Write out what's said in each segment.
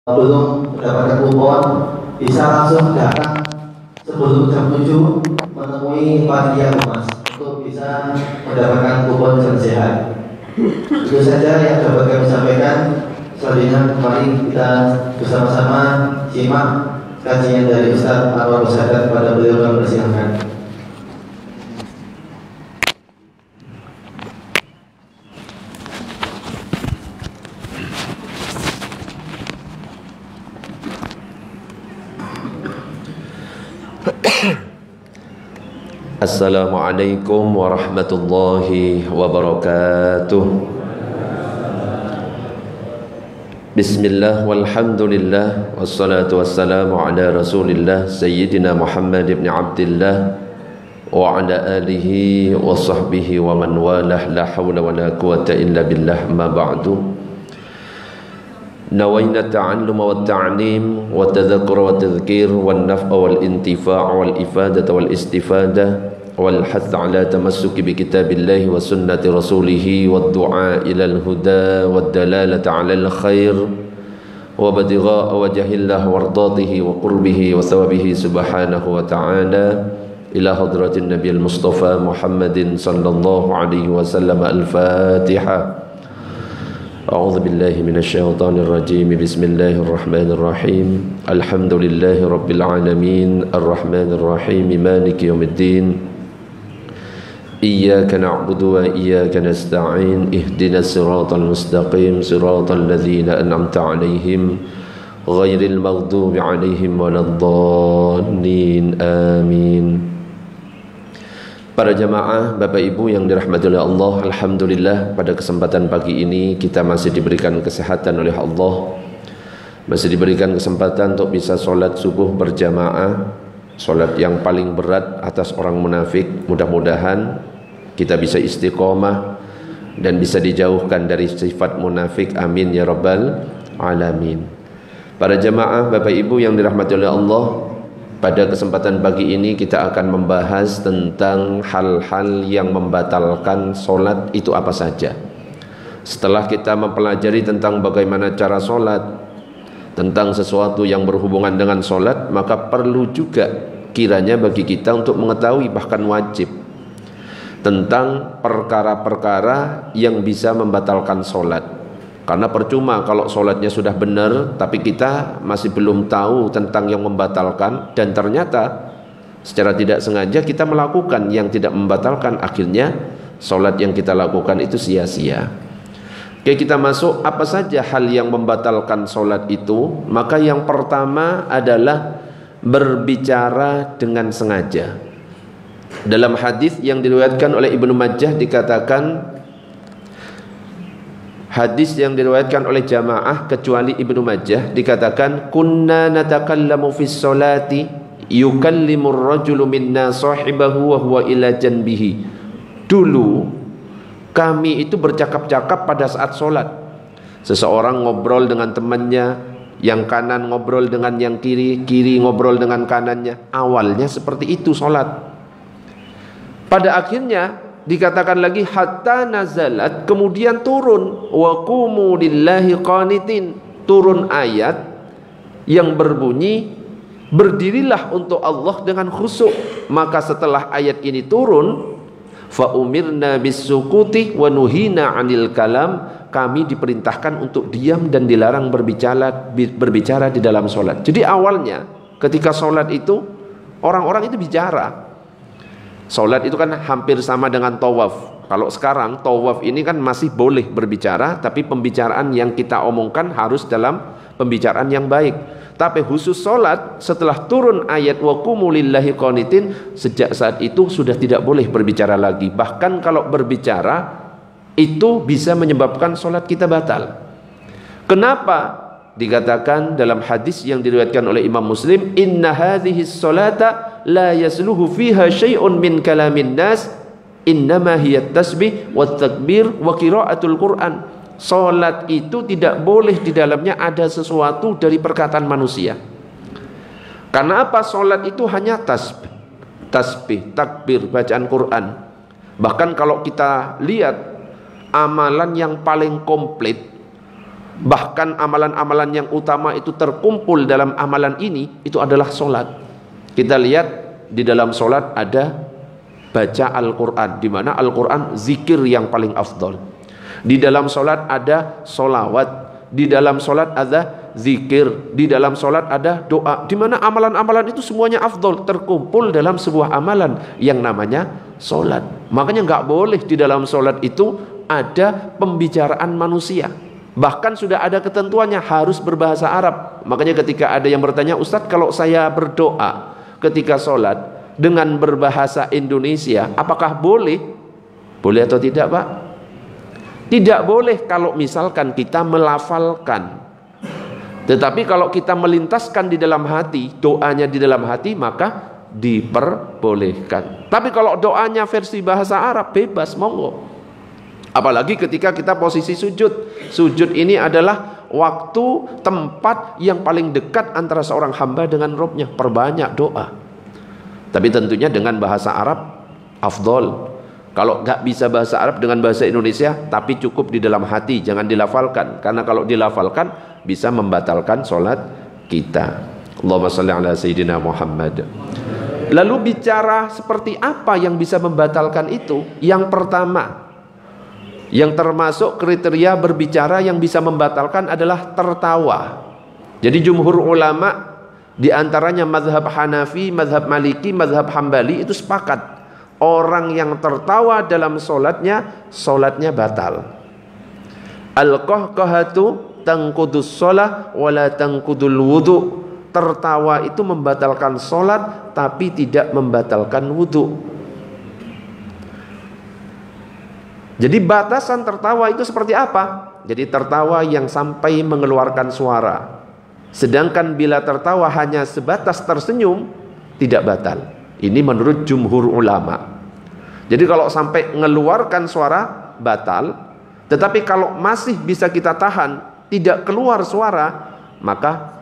belum mendapatkan kupon bisa langsung datang sebelum jam 7 menemui panitia humas untuk bisa mendapatkan kupon jam sehat. Itu saja yang dapat kami sampaikan. Selanjutnya mari kita bersama-sama simak kajian dari Ustaz Anwar Sadat. Pada beliau kami persilahkan. Assalamualaikum warahmatullahi wabarakatuh. Bismillah walhamdulillah wassalatu wassalamu ala rasulillah Sayyidina Muhammad ibn Abdillah wa ala alihi wa sahbihi wa man walah, la hawla wa la quwata illa billah, ma ba'du. Nawayna ta'alluma wa ta'lim wa tadhakura wa tadhkir wa naf'a wal intifa' wal ifadata wal istifada wal hath ala tamassuki bi kitabillahi wa sunnati rasulihi wa du'a ila al huda wa dalalata ala al khair wa batigha'a wajhillah wa ardatihi wa qurbihi wa thawabihi subhanahu wa ta'ala ila hadratin nabiyil mustafa Muhammadin sallallahu alaihi wasallam. Al-Fatihah. أعوذ بالله من الشيطان الرجيم. بسم الله الرحمن الرحيم. الحمد لله رب العالمين الرحمن الرحيم مالك يوم الدين. إياك نعبد وإياك نستعين. اهدنا الصراط المستقيم صراط الذين أنعمت عليهم غير المغضوب عليهم ولا الضالين. آمين. Para jamaah, Bapak Ibu yang dirahmati oleh Allah, alhamdulillah pada kesempatan pagi ini kita masih diberikan kesehatan oleh Allah, masih diberikan kesempatan untuk bisa sholat subuh berjamaah, sholat yang paling berat atas orang munafik. Mudah-mudahan kita bisa istiqomah dan bisa dijauhkan dari sifat munafik. Amin ya rabbal alamin. Para jamaah, Bapak Ibu yang dirahmati oleh Allah, pada kesempatan pagi ini kita akan membahas tentang hal-hal yang membatalkan sholat itu apa saja. Setelah kita mempelajari tentang bagaimana cara sholat, tentang sesuatu yang berhubungan dengan sholat, maka perlu juga kiranya bagi kita untuk mengetahui, bahkan wajib, tentang perkara-perkara yang bisa membatalkan sholat. Karena percuma kalau sholatnya sudah benar tapi kita masih belum tahu tentang yang membatalkan, dan ternyata secara tidak sengaja kita melakukan yang tidak membatalkan, akhirnya sholat yang kita lakukan itu sia-sia. Oke, kita masuk apa saja hal yang membatalkan sholat itu. Maka yang pertama adalah berbicara dengan sengaja. Dalam hadis yang diriwayatkan oleh Ibnu Majah dikatakan, hadis yang diriwayatkan oleh jamaah kecuali Ibnu Majah, dikatakan kunna natakallamu fis sholati yukallimur rajulu minna sahibahu wa huwa ila janbihi. Dulu kami itu bercakap-cakap pada saat sholat. Seseorang ngobrol dengan temannya, yang kanan ngobrol dengan yang kiri, kiri ngobrol dengan kanannya. Awalnya seperti itu sholat. Pada akhirnya dikatakan lagi hatta nazalat, kemudian turun wa qumu lillahi qanitin, turun ayat yang berbunyi berdirilah untuk Allah dengan khusyuk. Maka setelah ayat ini turun, fa umirna bisukuti wa nuhina 'anil kalam, kami diperintahkan untuk diam dan dilarang berbicara di dalam sholat. Jadi awalnya ketika sholat itu orang-orang itu bicara. Sholat itu kan hampir sama dengan tawaf. Kalau sekarang tawaf ini kan masih boleh berbicara, tapi pembicaraan yang kita omongkan harus dalam pembicaraan yang baik. Tapi khusus sholat, setelah turun ayat wa qumu lillahi qanitin, sejak saat itu sudah tidak boleh berbicara lagi. Bahkan kalau berbicara itu bisa menyebabkan sholat kita batal. Kenapa? Dikatakan dalam hadis yang diriwayatkan oleh Imam Muslim, inna hadhihi sholata la yasluhu fiha syai'un min kalamin nas innama hiya tasbih wa takbir wa qiraatul Quran. Salat itu tidak boleh di dalamnya ada sesuatu dari perkataan manusia. Karena apa? Salat itu hanya tasbih, takbir, bacaan Quran. Bahkan kalau kita lihat amalan yang paling komplit Bahkan amalan-amalan yang utama itu terkumpul dalam amalan ini, itu adalah solat. Kita lihat di dalam solat ada baca Al-Quran, di mana Al-Quran zikir yang paling afdol. Di dalam solat ada solawat, di dalam solat ada zikir, di dalam solat ada doa, di mana amalan-amalan itu semuanya afdol, terkumpul dalam sebuah amalan yang namanya solat. Makanya nggak boleh di dalam solat itu ada pembicaraan manusia. Bahkan sudah ada ketentuannya harus berbahasa Arab. Makanya ketika ada yang bertanya, Ustadz, kalau saya berdoa ketika solat dengan berbahasa Indonesia, apakah boleh? Boleh atau tidak, Pak? Tidak boleh kalau misalkan kita melafalkan. Tetapi kalau kita melintaskan di dalam hati, doanya di dalam hati, maka diperbolehkan. Tapi kalau doanya versi bahasa Arab, bebas, monggo. Apalagi ketika kita posisi sujud. Sujud ini adalah waktu, tempat yang paling dekat antara seorang hamba dengan Robnya. Perbanyak doa. Tapi tentunya dengan bahasa Arab afdol. Kalau nggak bisa bahasa Arab, dengan bahasa Indonesia, tapi cukup di dalam hati, jangan dilafalkan. Karena kalau dilafalkan bisa membatalkan sholat kita. Allahumma shalli ala Sayyidina Muhammad. Lalu bicara seperti apa yang bisa membatalkan itu? Yang pertama, yang termasuk kriteria berbicara yang bisa membatalkan adalah tertawa. Jadi jumhur ulama, di antaranya mazhab Hanafi, mazhab Maliki, mazhab Hambali, itu sepakat orang yang tertawa dalam solatnya, solatnya batal. Al-qahqahatu tanqudus sholah wala tanqudul wudu. Tertawa itu membatalkan solat tapi tidak membatalkan wudu. Jadi batasan tertawa itu seperti apa? Jadi tertawa yang sampai mengeluarkan suara. Sedangkan bila tertawa hanya sebatas tersenyum, tidak batal. Ini menurut jumhur ulama. Jadi kalau sampai mengeluarkan suara, batal. Tetapi kalau masih bisa kita tahan, tidak keluar suara, maka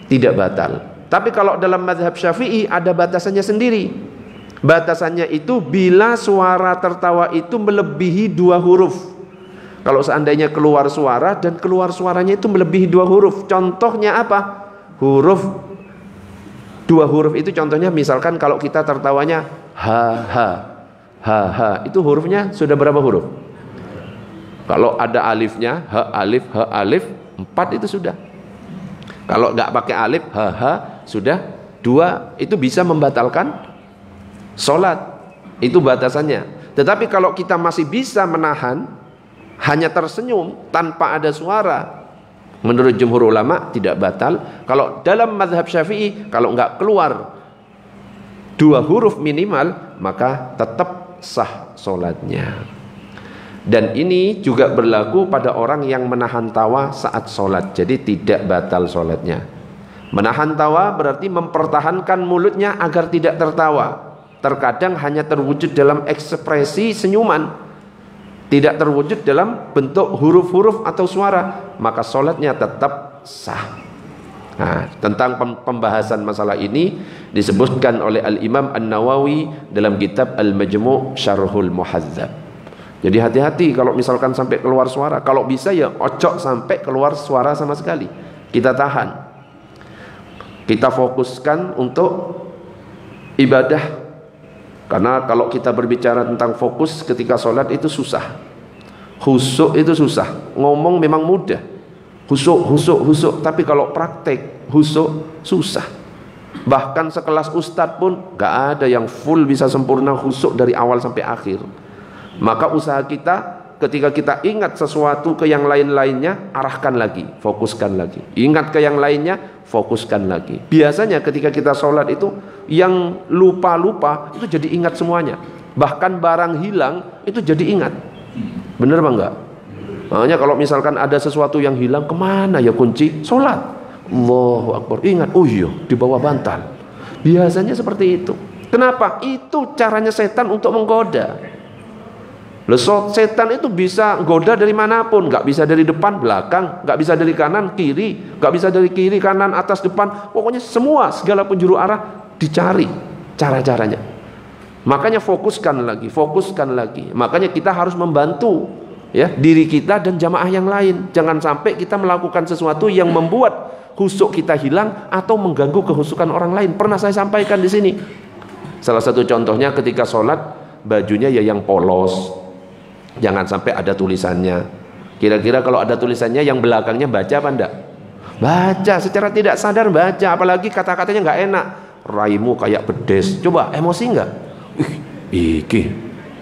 tidak batal. Tapi kalau dalam mazhab Syafi'i ada batasannya sendiri. Batasannya itu bila suara tertawa itu melebihi 2 huruf. Kalau seandainya keluar suara dan keluar suaranya itu melebihi 2 huruf. Contohnya apa? 2 huruf itu contohnya misalkan kalau kita tertawanya ha, itu hurufnya sudah berapa huruf? Kalau ada alifnya, ha alif 4 itu sudah. Kalau nggak pakai alif, ha sudah 2, itu bisa membatalkan sholat. Itu batasannya. Tetapi kalau kita masih bisa menahan, hanya tersenyum tanpa ada suara, menurut jumhur ulama tidak batal. Kalau dalam mazhab Syafi'i, kalau nggak keluar 2 huruf minimal, maka tetap sah sholatnya. Dan ini juga berlaku pada orang yang menahan tawa saat sholat. Jadi tidak batal sholatnya. Menahan tawa berarti mempertahankan mulutnya agar tidak tertawa. Terkadang hanya terwujud dalam ekspresi senyuman, tidak terwujud dalam bentuk huruf-huruf atau suara, maka sholatnya tetap sah. Nah, tentang pembahasan masalah ini disebutkan oleh Al-Imam An-Nawawi dalam kitab Al-Majmu' Syarhul Muhadzab. Jadi hati-hati kalau misalkan sampai keluar suara. Kalau bisa ya ocok sampai keluar suara sama sekali. Kita tahan. Kita fokuskan untuk ibadah. Karena kalau kita berbicara tentang fokus ketika sholat itu susah. Khusyuk itu susah. Ngomong memang mudah. Khusyuk. Tapi kalau praktek khusyuk susah. Bahkan sekelas ustadz pun gak ada yang full bisa sempurna khusyuk dari awal sampai akhir. Maka usaha kita ketika kita ingat sesuatu ke yang lain-lainnya, arahkan lagi, fokuskan lagi. Ingat ke yang lainnya, fokuskan lagi. Biasanya ketika kita sholat itu yang lupa-lupa itu jadi ingat semuanya. Bahkan barang hilang itu jadi ingat. Bener apa enggak? Makanya kalau misalkan ada sesuatu yang hilang, kemana ya kunci? Sholat. Allahu Akbar. Ingat, oh iya di bawah bantal. Biasanya seperti itu. Kenapa? Itu caranya setan untuk menggoda. Setan itu bisa goda dari manapun, nggak bisa dari depan, belakang, nggak bisa dari kanan, kiri, nggak bisa dari kiri, kanan, atas, depan. Pokoknya semua segala penjuru arah dicari cara-caranya. Makanya fokuskan lagi. Makanya kita harus membantu ya, diri kita dan jamaah yang lain. Jangan sampai kita melakukan sesuatu yang membuat khusyuk kita hilang atau mengganggu kehusukan orang lain. Pernah saya sampaikan di sini. Salah satu contohnya ketika sholat, bajunya ya yang polos, jangan sampai ada tulisannya. Kira-kira kalau ada tulisannya, yang belakangnya baca apa enggak? Baca, secara tidak sadar baca. Apalagi kata-katanya nggak enak, raimu kayak pedes. Coba emosi nggak? Iki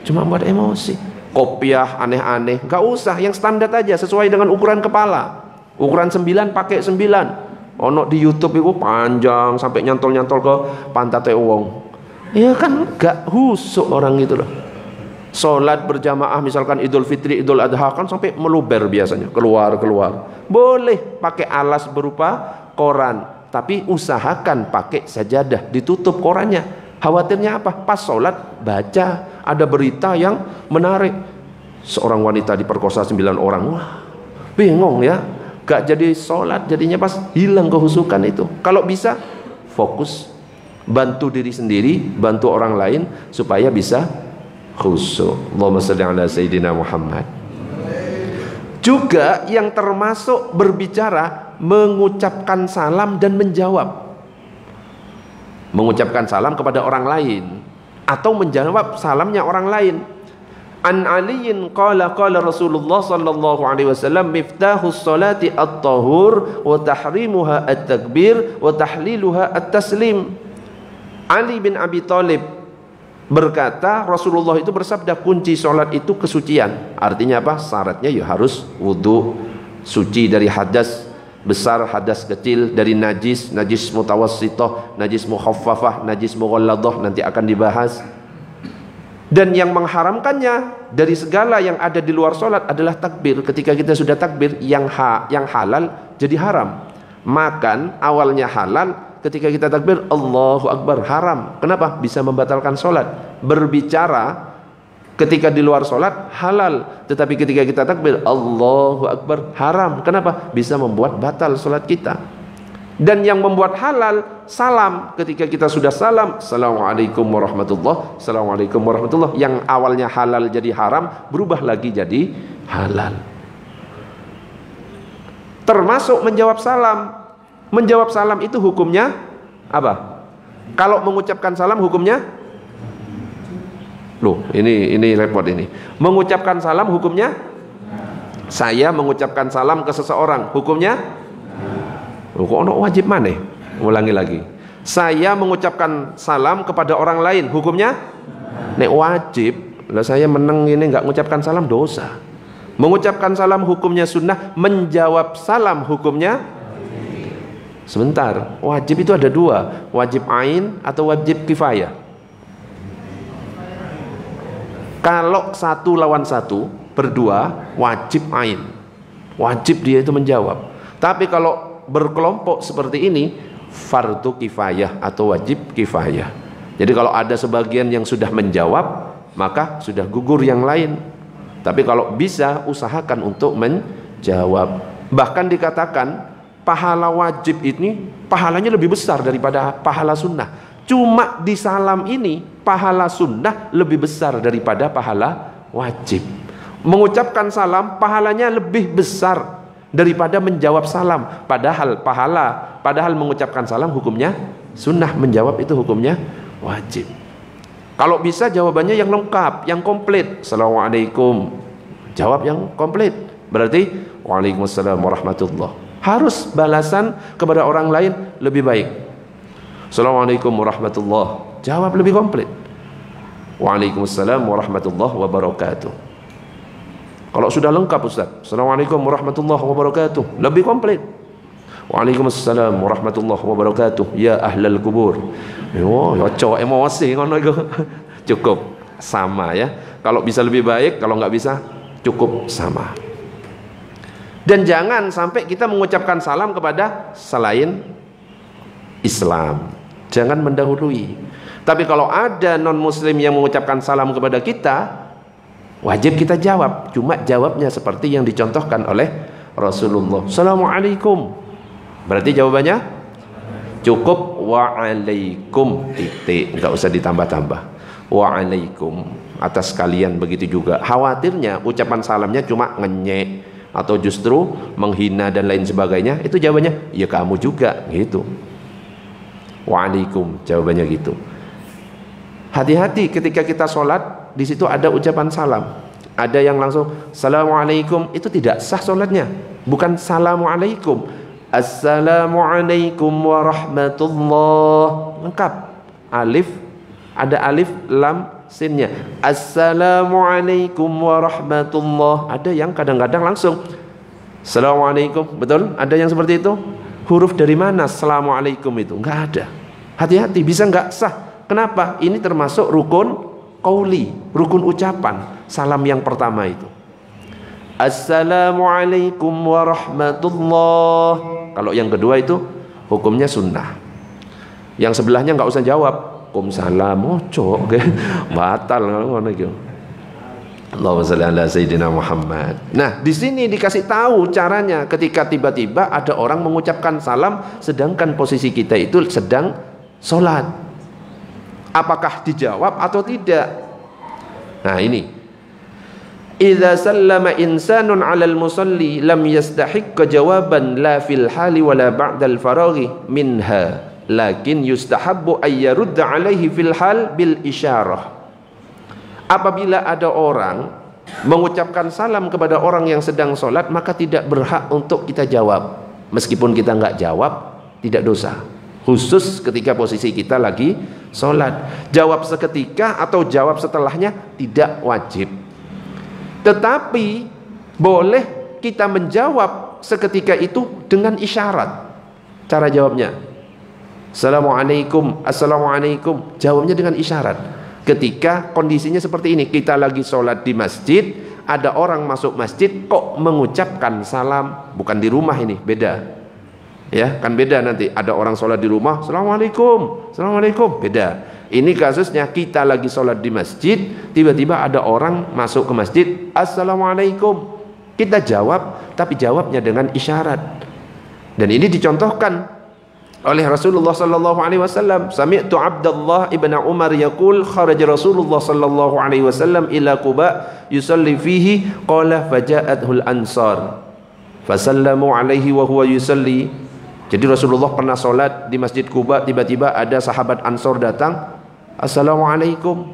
cuma buat emosi. Kopiah aneh-aneh, nggak usah, yang standar aja sesuai dengan ukuran kepala. Ukuran 9 pakai 9. Ono di YouTube itu panjang sampai nyantol-nyantol ke pantatnya wong. Ya kan nggak husuk orang gitu loh. Sholat berjamaah misalkan Idul Fitri, Idul Adha kan sampai meluber biasanya, keluar. Boleh pakai alas berupa koran, tapi usahakan pakai sajadah, ditutup korannya. Khawatirnya apa? Pas sholat baca ada berita yang menarik, seorang wanita diperkosa 9 orang. Wah, bingung ya, gak jadi sholat, jadinya pas hilang kehusukan itu. Kalau bisa fokus, bantu diri sendiri, bantu orang lain supaya bisa khusyuk. Allahumma shalli ala sayyidina Muhammad. Juga yang termasuk berbicara, mengucapkan salam dan menjawab. Mengucapkan salam kepada orang lain atau menjawab salamnya orang lain. An Aliin qala Rasulullah sallallahu alaihi wasallam, miftahus salati at-tahur wa tahrimuha at-takbir wa tahliluha at-taslim. Ali bin Abi Thalib berkata, Rasulullah itu bersabda, kunci sholat itu kesucian. Artinya apa? Syaratnya ya harus wudu, suci dari hadas besar, hadas kecil, dari najis mutawassithah, najis mukhaffafah, najis mughalladah, nanti akan dibahas. Dan yang mengharamkannya dari segala yang ada di luar sholat adalah takbir. Ketika kita sudah takbir, yang halal jadi haram. Makan awalnya halal, ketika kita takbir Allahu Akbar haram. Kenapa? Bisa membatalkan sholat. Berbicara ketika di luar sholat halal, tetapi ketika kita takbir Allahu Akbar haram. Kenapa? Bisa membuat batal sholat kita. Dan yang membuat halal salam, ketika kita sudah salam, Assalamualaikum warahmatullah, Assalamualaikum warahmatullah, yang awalnya halal jadi haram berubah lagi jadi halal. Termasuk menjawab salam. Menjawab salam itu hukumnya apa? Kalau mengucapkan salam hukumnya? Loh, ini repot ini. Mengucapkan salam hukumnya? Saya mengucapkan salam ke seseorang, hukumnya? Loh, kok ono wajib maneh? Ulangi lagi. Saya mengucapkan salam kepada orang lain, hukumnya? Nek wajib, lah saya meneng ini enggak mengucapkan salam dosa. Mengucapkan salam hukumnya sunnah, menjawab salam hukumnya? Sebentar, wajib itu ada dua, wajib ain atau wajib kifayah. Kalau satu lawan satu, berdua, wajib ain, wajib dia itu menjawab. Tapi kalau berkelompok seperti ini, fardu kifayah atau wajib kifayah. Jadi kalau ada sebagian yang sudah menjawab, maka sudah gugur yang lain. Tapi kalau bisa, usahakan untuk menjawab. Bahkan dikatakan pahala wajib ini pahalanya lebih besar daripada pahala sunnah. Cuma di salam ini pahala sunnah lebih besar daripada pahala wajib. Mengucapkan salam pahalanya lebih besar daripada menjawab salam. Padahal mengucapkan salam hukumnya sunnah, menjawab itu hukumnya wajib. Kalau bisa jawabannya yang lengkap, yang komplit. Assalamualaikum, jawab yang komplit. Berarti waalaikumsalam warahmatullah. Harus balasan kepada orang lain lebih baik. Assalamualaikum warahmatullah, jawab lebih komplit. Waalaikumsalam warahmatullahi wabarakatuh. Kalau sudah lengkap Ustaz, Assalamualaikum warahmatullahi wabarakatuh, lebih komplit. Waalaikumsalam warahmatullahi wabarakatuh, ya ahlal kubur. Oh, cowok emosi ngono iku. Cukup sama ya. Kalau bisa lebih baik, kalau nggak bisa cukup sama. Dan jangan sampai kita mengucapkan salam kepada selain Islam. Jangan mendahului. Tapi kalau ada non muslim yang mengucapkan salam kepada kita, wajib kita jawab. Cuma jawabnya seperti yang dicontohkan oleh Rasulullah. Assalamualaikum. Berarti jawabannya cukup waalaikum titik, enggak usah ditambah-tambah. Waalaikum. Atas kalian begitu juga. Khawatirnya ucapan salamnya cuma ngenyek atau justru menghina dan lain sebagainya, itu jawabannya ya kamu juga gitu. Waalaikum, jawabannya gitu. Hati-hati ketika kita sholat, di situ ada ucapan salam. Ada yang langsung Assalamualaikum, itu tidak sah sholatnya. Bukan Assalamualaikum, Assalamualaikum warahmatullah. Lengkap. Alif, ada alif, lam, sinnya. Assalamualaikum warahmatullah. Ada yang kadang-kadang langsung Assalamualaikum. Betul? Ada yang seperti itu? Huruf dari mana Assalamualaikum itu? Enggak ada. Hati-hati, bisa enggak sah. Kenapa? Ini termasuk rukun qauli, rukun ucapan. Salam yang pertama itu. Assalamualaikum warahmatullah. Kalau yang kedua itu hukumnya sunnah. Yang sebelahnya enggak usah jawab. Waalaikumsalam, ojo, batal ngono iki. Allahumma shalli ala sayyidina Muhammad. Nah, di sini dikasih tahu caranya ketika tiba-tiba ada orang mengucapkan salam sedangkan posisi kita itu sedang sholat. Apakah dijawab atau tidak? Nah, ini. Idza sallama insanun 'alal musalli lam yastahiqqa jawaban la fil hali wala ba'dal faraghi minha, lakin yustahabbu ayyarudda 'alaihi fil hal bil isyarah. Apabila ada orang mengucapkan salam kepada orang yang sedang sholat, maka tidak berhak untuk kita jawab. Meskipun kita nggak jawab, tidak dosa. Khusus ketika posisi kita lagi sholat. Jawab seketika atau jawab setelahnya tidak wajib. Tetapi boleh kita menjawab seketika itu dengan isyarat. Cara jawabnya Assalamualaikum, Assalamualaikum. Jawabnya dengan isyarat. Ketika kondisinya seperti ini, kita lagi sholat di masjid, ada orang masuk masjid kok mengucapkan salam, bukan di rumah ini, beda. Ya, kan beda nanti. Ada orang sholat di rumah, Assalamualaikum, Assalamualaikum, beda. Ini kasusnya kita lagi sholat di masjid, tiba-tiba ada orang masuk ke masjid, Assalamualaikum. Kita jawab, tapi jawabnya dengan isyarat. Dan ini dicontohkan oleh Rasulullah sallallahu alaihi wasallam. Sami'tu Abdullah ibn Umar yaqul kharaja Rasulullah sallallahu alaihi wasallam ila Quba yusalli fihi qala faja'athul ansar fasallamu alaihi wa huwa yusalli. Jadi Rasulullah pernah salat di Masjid Quba, tiba-tiba ada sahabat Ansor datang, Assalamualaikum.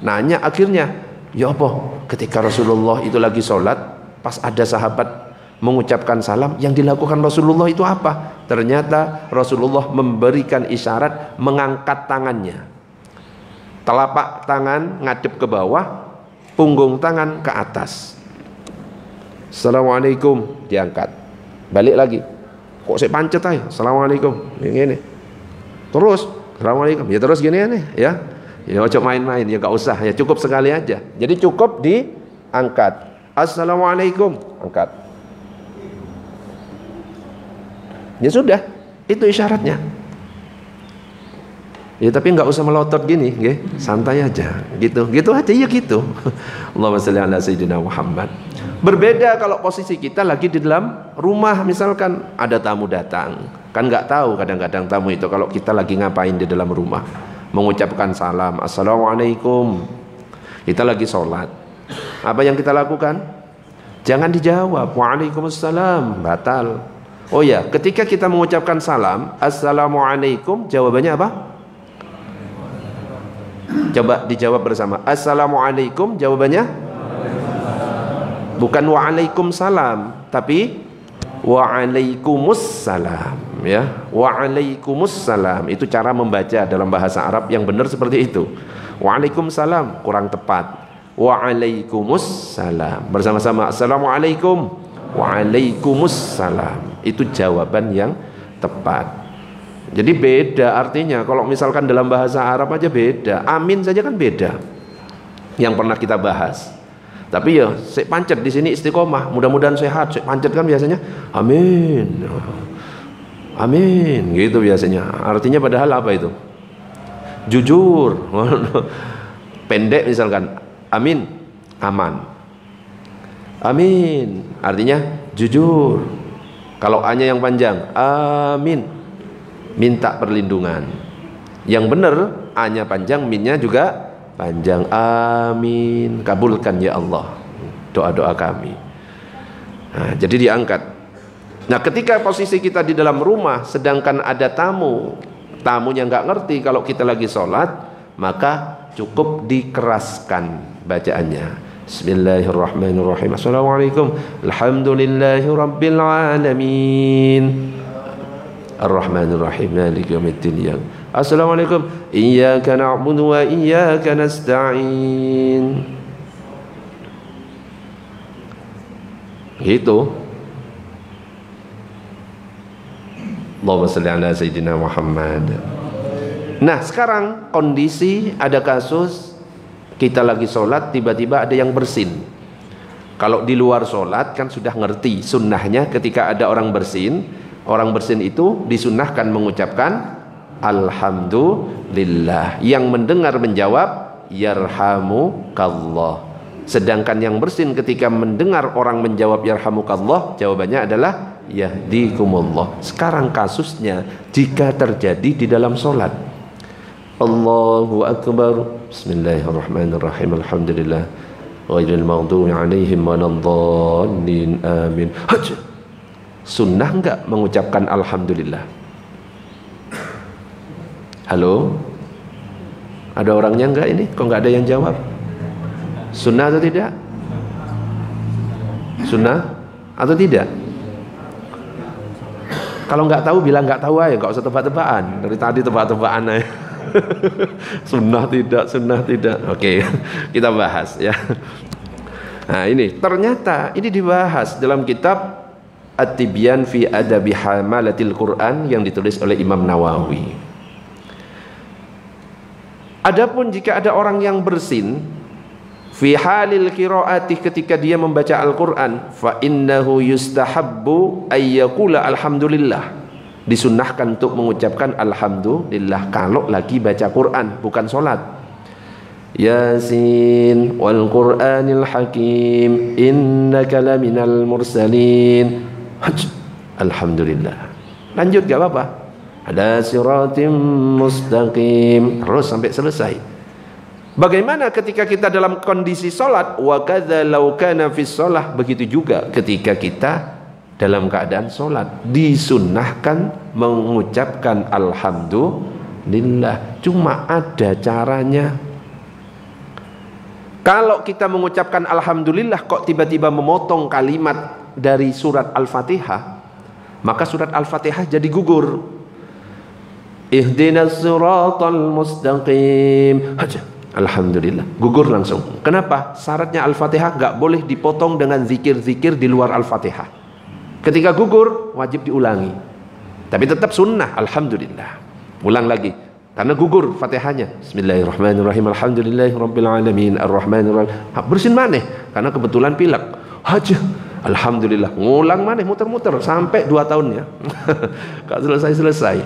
Nanya akhirnya, ya apa? Ketika Rasulullah itu lagi salat, pas ada sahabat mengucapkan salam, yang dilakukan Rasulullah itu apa? Ternyata Rasulullah memberikan isyarat mengangkat tangannya. Telapak tangan ngadep ke bawah, punggung tangan ke atas. Assalamualaikum, diangkat. Balik lagi. Kok saya pancet aja? Assalamualaikum. Ini. Terus Assalamualaikum. Ya terus gini ya. Ya coba main-main, ya enggak usah, ya cukup sekali aja. Jadi cukup diangkat. Assalamualaikum, angkat. Ya sudah, itu isyaratnya. Ya tapi nggak usah melotot gini, santai aja, gitu aja ya gitu. Allahumma shalli ala sayyidina Muhammad. Berbeda kalau posisi kita lagi di dalam rumah, misalkan ada tamu datang, kan nggak tahu kadang-kadang tamu itu kalau kita lagi ngapain di dalam rumah, mengucapkan salam, Assalamualaikum. Kita lagi sholat, apa yang kita lakukan? Jangan dijawab, Waalaikumsalam, batal. Oh ya, ketika kita mengucapkan salam, Assalamualaikum, jawabannya apa? Coba dijawab bersama. Assalamualaikum, jawabannya bukan waalaikumsalam, tapi waalaikumussalam, ya. Waalaikumussalam itu cara membaca dalam bahasa Arab yang benar seperti itu. Waalaikumsalam kurang tepat. Waalaikumussalam bersama-sama. Assalamualaikum, waalaikumussalam. Itu jawaban yang tepat. Jadi beda artinya. Kalau misalkan dalam bahasa Arab aja beda. Amin saja kan beda. Yang pernah kita bahas. Tapi ya, saya pancet di sini istiqomah. Mudah-mudahan sehat. Saya pancet kan biasanya amin. Amin, gitu biasanya. Artinya padahal apa itu? Jujur. Pendek misalkan, amin, aman. Amin, artinya jujur. Kalau A-nya yang panjang, amin, minta perlindungan. Yang benar A-nya panjang, min-nya juga panjang. Amin. Kabulkan ya Allah doa-doa kami. Nah, jadi diangkat. Nah, ketika posisi kita di dalam rumah sedangkan ada tamunya nggak ngerti kalau kita lagi sholat, maka cukup dikeraskan bacaannya. Bismillahirrahmanirrahim. Assalamualaikum. Alhamdulillahi rabbil alamin. Ar-Rahmanir-Rahim. Maliki yaumiddin. Assalamualaikum. Iyyaka na'budu wa iyyaka nasta'in. Gitu. Allahumma shalli ala sayyidina Muhammad. Nah, sekarang kondisi ada kasus kita lagi sholat, tiba-tiba ada yang bersin. Kalau di luar sholat kan sudah ngerti sunnahnya, ketika ada orang bersin itu disunnahkan mengucapkan alhamdulillah. Yang mendengar menjawab yarhamukallah. Sedangkan yang bersin ketika mendengar orang menjawab yarhamukallah, jawabannya adalah yahdikumullah. Sekarang kasusnya jika terjadi di dalam sholat. Allahu Akbar. Bismillahirrahmanirrahim. Alhamdulillah ghairil maghdubi alaihim waladdallin. Amin. Sunnah enggak mengucapkan alhamdulillah? Halo? Ada orangnya enggak ini? Kok enggak ada yang jawab? Sunnah atau tidak? Sunnah atau tidak? Kalau enggak tahu bilang enggak tahu aja, enggak usah tebak-tebakan. Dari tadi tebak-tebakan aja. Sunnah tidak. Oke, kita bahas ya. Nah, ini ternyata ini dibahas dalam kitab At-Tibyan fi Adabi Hamalatil Quran yang ditulis oleh Imam Nawawi. Adapun jika ada orang yang bersin fi halil qiraati, ketika dia membaca Al-Quran, fa innahu yustahabbu ayyakula alhamdulillah. Disunnahkan untuk mengucapkan alhamdulillah kalau lagi baca Quran, bukan sholat. Yasin wal Qur'anil Hakim innaka laminal mursalin. Alhamdulillah. Lanjut gak apa-apa. Ada siratim mustaqim, terus sampai selesai. Bagaimana ketika kita dalam kondisi sholat? Wa kadza law kana fis shalah, begitu juga ketika kita dalam keadaan sholat disunnahkan mengucapkan alhamdulillah. Cuma ada caranya. Kalau kita mengucapkan alhamdulillah kok tiba-tiba memotong kalimat dari surat Al-Fatihah, maka surat Al-Fatihah jadi gugur. Ihdinas siratal mustaqim. Alhamdulillah, gugur langsung. Kenapa? Syaratnya Al-Fatihah gak boleh dipotong dengan zikir-zikir di luar Al-Fatihah. Ketika gugur wajib diulangi, tapi tetap sunnah alhamdulillah. Ulang lagi karena gugur Fatihahnya. Bismillahirrahmanirrahim. Alhamdulillahirabbil alamin arrahmanirrahim. Bersin maneh karena kebetulan pilek. Alhamdulillah. Ngulang maneh, muter-muter sampai 2 tahunnya. Gak selesai-selesai.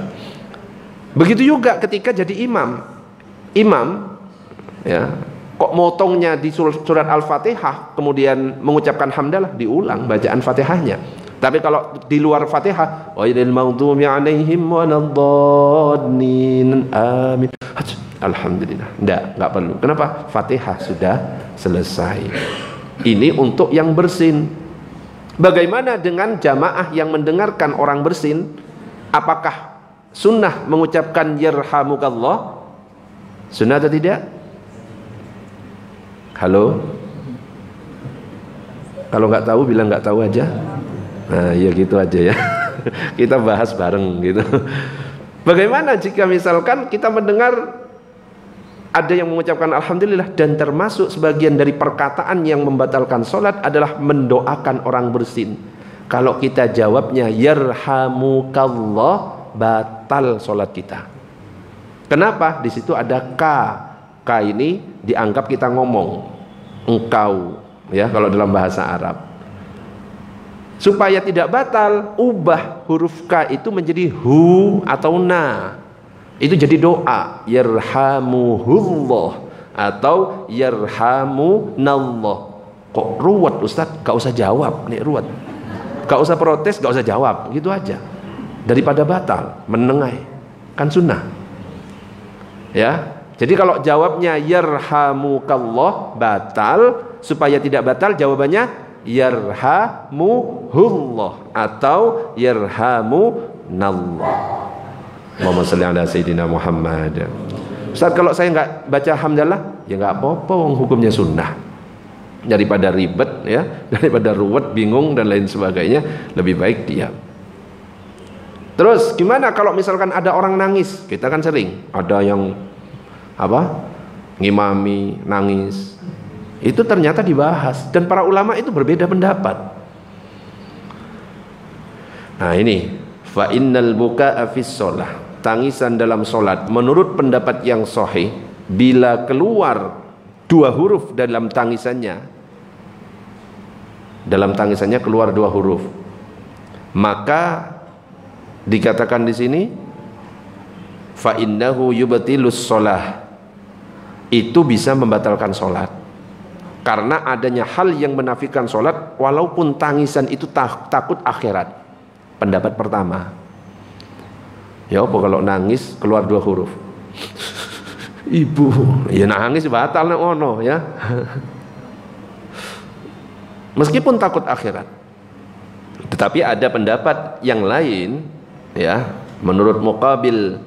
Begitu juga ketika jadi imam ya, kok motongnya di surat Al-Fatihah kemudian mengucapkan hamdalah, diulang bacaan Fatihahnya. Tapi kalau di luar Fatihah, ghairil maghdubi alaihim waladdallin. Amin. Alhamdulillah. Enggak perlu. Kenapa? Fatihah sudah selesai. Ini untuk yang bersin. Bagaimana dengan jamaah yang mendengarkan orang bersin? Apakah sunnah mengucapkan yarhamukallah? Sunnah atau tidak? Halo? Kalau nggak tahu bilang nggak tahu aja. Nah, ya gitu aja ya. Kita bahas bareng gitu. Bagaimana jika misalkan kita mendengar ada yang mengucapkan alhamdulillah, dan termasuk sebagian dari perkataan yang membatalkan sholat adalah mendoakan orang bersin. Kalau kita jawabnya yarhamukallah, batal sholat kita. Kenapa? Di situ ada ka. Ka ini dianggap kita ngomong engkau ya kalau dalam bahasa Arab. Supaya tidak batal, ubah huruf ka itu menjadi hu atau na. Itu jadi doa, yarhamuhullah atau yarhamunallah. Kok ruwet Ustaz? Gak usah jawab nih, ruwet. Gak usah protes, gak usah jawab, gitu aja. Daripada batal, menengai. Kan sunnah. Ya. Jadi kalau jawabnya yarhamukallah batal, supaya tidak batal jawabannya yarhamuhullah atau yarhamunallah. Allahumma shalli ala sayyidina Muhammad. Ustaz, kalau saya nggak baca hamdalah, ya nggak apa-apa, hukumnya sunnah. Daripada ribet ya, daripada ruwet, bingung dan lain sebagainya, lebih baik diam. Terus gimana kalau misalkan ada orang nangis? Kita kan sering ada yang ngimami nangis. Itu ternyata dibahas dan para ulama itu berbeda pendapat. Nah ini fa innal buka'a fis shalah, tangisan dalam salat menurut pendapat yang sahih, bila keluar dua huruf dalam tangisannya keluar dua huruf, maka dikatakan di sini fa innahu yubtilus shalah, itu bisa membatalkan salat karena adanya hal yang menafikan salat walaupun tangisan itu takut akhirat. Pendapat pertama, ya apa kalau nangis keluar dua huruf? Ibu, ya nangis batal nek ono ya. Meskipun takut akhirat. Tetapi ada pendapat yang lain ya, menurut muqabil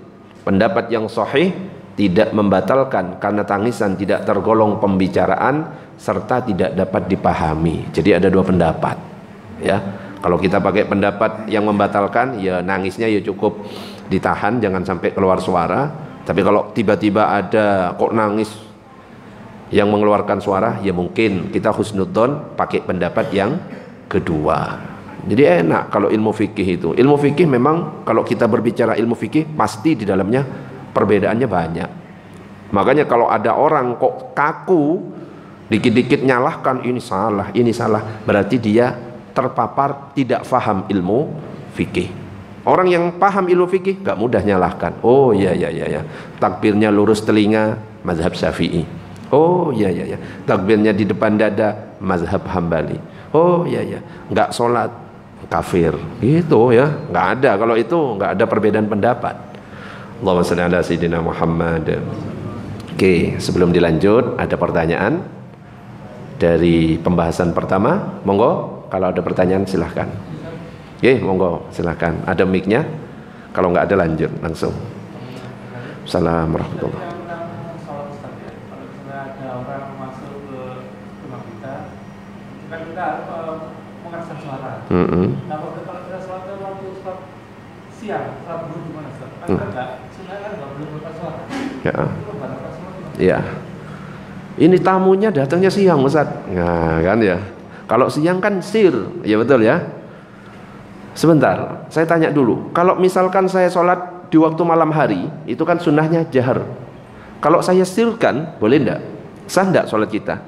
pendapat yang sahih tidak membatalkan karena tangisan tidak tergolong pembicaraan serta tidak dapat dipahami. Jadi ada dua pendapat ya. Kalau kita pakai pendapat yang membatalkan, ya nangisnya ya cukup ditahan, jangan sampai keluar suara. Tapi kalau tiba-tiba ada kok nangis yang mengeluarkan suara, ya mungkin kita husnudzon pakai pendapat yang kedua. Jadi enak kalau ilmu fikih itu. Ilmu fikih memang kalau kita berbicara ilmu fikih pasti di dalamnya perbedaannya banyak. Makanya kalau ada orang kok kaku, dikit-dikit nyalahkan ini salah, berarti dia terpapar tidak faham ilmu fikih. Orang yang paham ilmu fikih gak mudah nyalahkan. Oh ya, takbirnya lurus telinga, mazhab Syafi'i. Oh ya, takbirnya di depan dada, mazhab Hambali. Oh ya, nggak sholat, kafir. Gitu ya, nggak ada. Kalau itu nggak ada perbedaan pendapat. Allahumma shalli ala sayyidina Muhammad. Oke, sebelum dilanjut ada pertanyaan dari pembahasan pertama. Monggo. Kalau ada pertanyaan silahkan. Oke, monggo silahkan. Ada mic-nya. Kalau nggak ada lanjut langsung. Assalamualaikum warahmatullahi wabarakatuh. Kalau misalnya ada orang masuk ke rumah kita, kan kita mengasah suara. Nah, kalau kita sholat waktu sholat siang, sholat dulu gimana Ustaz? Kan nggak, sunnah kan nggak boleh buka suara. Ya. Iya. Ini tamunya datangnya siang Ustaz. Nah, kan ya. Kalau siang kan sir, ya betul ya. Sebentar, saya tanya dulu. Kalau misalkan saya sholat di waktu malam hari, itu kan sunnahnya jahar. Kalau saya sirkan, boleh enggak? Sah enggak sholat kita?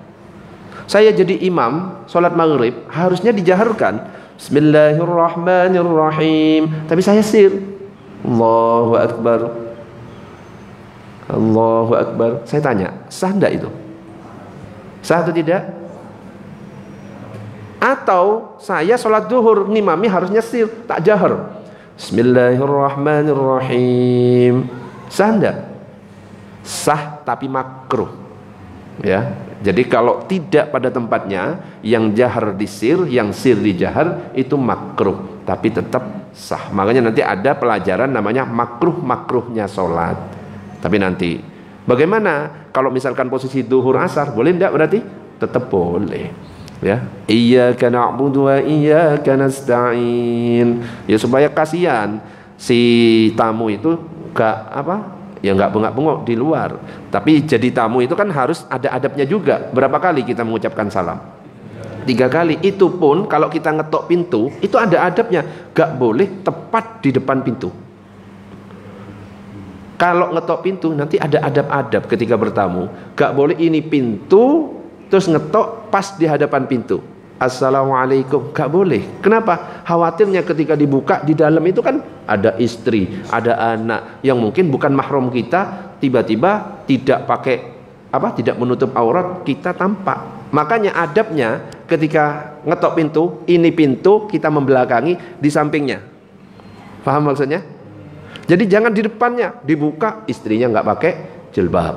Saya jadi imam, sholat maghrib, harusnya dijaharkan. Bismillahirrahmanirrahim. Tapi saya sir. Allahu Akbar. Allahu Akbar. Saya tanya, sah enggak itu? Sah atau tidak? Atau saya sholat duhur ngimami harusnya sir, tak jahar. Bismillahirrahmanirrahim. Sah enggak? Sah tapi makruh. Ya. Jadi kalau tidak pada tempatnya, yang jahar di sir, yang sir di jahar, itu makruh, tapi tetap sah. Makanya nanti ada pelajaran namanya makruhnya sholat. Tapi nanti bagaimana kalau misalkan posisi duhur asar, boleh enggak berarti? Tetap boleh. Ya, iyyaka na'budu wa iyyaka nasta'in. Ya supaya kasihan si tamu itu nggak bengak-bengok di luar. Tapi jadi tamu itu kan harus ada adabnya juga. Berapa kali kita mengucapkan salam? 3 kali. Itu pun kalau kita ngetok pintu, itu ada adabnya. Gak boleh tepat di depan pintu. Kalau ngetok pintu nanti ada adab-adab ketika bertamu. Gak boleh ini pintu terus ngetok pas di hadapan pintu. Assalamualaikum, gak boleh. Kenapa? Khawatirnya ketika dibuka di dalam itu kan ada istri, ada anak yang mungkin bukan mahram kita, tiba-tiba tidak tidak menutup aurat, kita tampak. Makanya adabnya ketika ngetok pintu, ini pintu kita membelakangi di sampingnya. Paham maksudnya? Jadi jangan di depannya, dibuka istrinya nggak pakai jilbab.